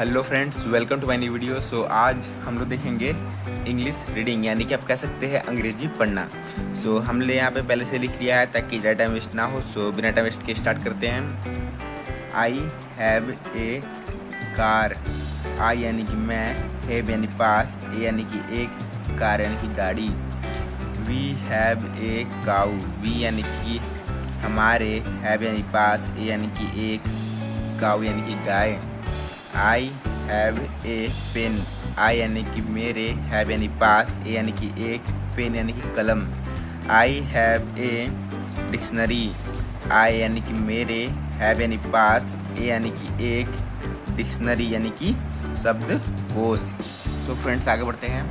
Hello friends, welcome to my new video. आज हम लोग देखेंगे इंग्लिश रीडिंग, यानी कि आप कह सकते हैं अंग्रेजी पढ़ना। हमने यहाँ पे पहले से लिख लिया है ताकि ज़्यादा टाइम वेस्ट ना हो। बिना टाइम वेस्ट के स्टार्ट करते हैं। I have a car. आई यानी कि मैं, हैव यानी पास, ए यानी कि एक, कार यानी कि गाड़ी। We have a cow. We यानी कि हमारे, हैव यानी पास, ए यानी कि एक, काऊ यानी कि गाय। I have a pen. आई यानी कि मेरे, हैव यानी पास, ए यानी कि एक, पेन यानी कि कलम। I have a dictionary. आई यानी कि मेरे, हैव यानी पास, ए यानी कि एक, डिक्शनरी यानी कि शब्दकोश। फ्रेंड्स आगे बढ़ते हैं।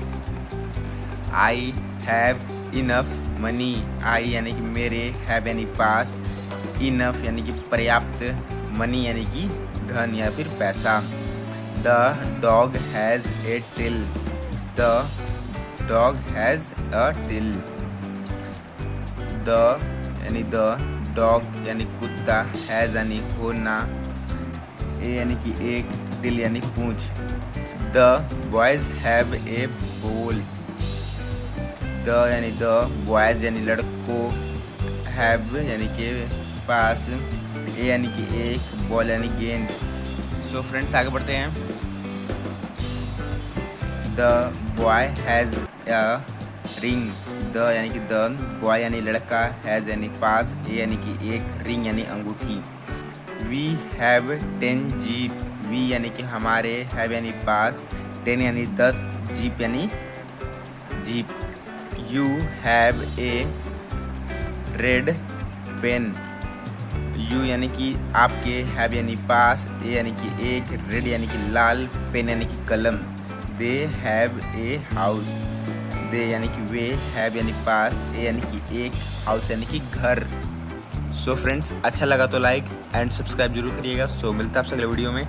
I have enough money. I यानी कि मेरे, हैव यानी पास, इनफ यानी कि पर्याप्त, मनी यानी कि धन या फिर पैसा। The dog has a tail. The dog has a tail. The यानी द, डॉग यानी कुत्ता, हैज यानी होना, ए यानी कि एक, टेल यानी पूंछ। The boys have a ball. The यानी द बॉयज यानी लड़कों, हैव यानी के पास, ए यानी कि एक, बॉल यानी गेंद। फ्रेंड्स आगे बढ़ते हैं। The boy has a ring. The यानी कि द बॉय यानी लड़का, हैज यानी पास, ए यानी कि एक, रिंग यानी अंगूठी। We have 10 jeep. वी यानी कि हमारे, हैव यानी पास, 10 यानी 10, जीप यानी jeep. You have a red pen. You यानी कि आपके, हैव यानी पास, ए यानी कि एक, रेड यानी कि लाल, पेन यानी कि कलम। They have a house. दे यानी कि वे, हैव यानी पास, ए यानी कि एक, हाउस यानी कि घर। फ्रेंड्स अच्छा लगा तो लाइक एंड सब्सक्राइब जरूर करिएगा। मिलता है आपसे अगले वीडियो में।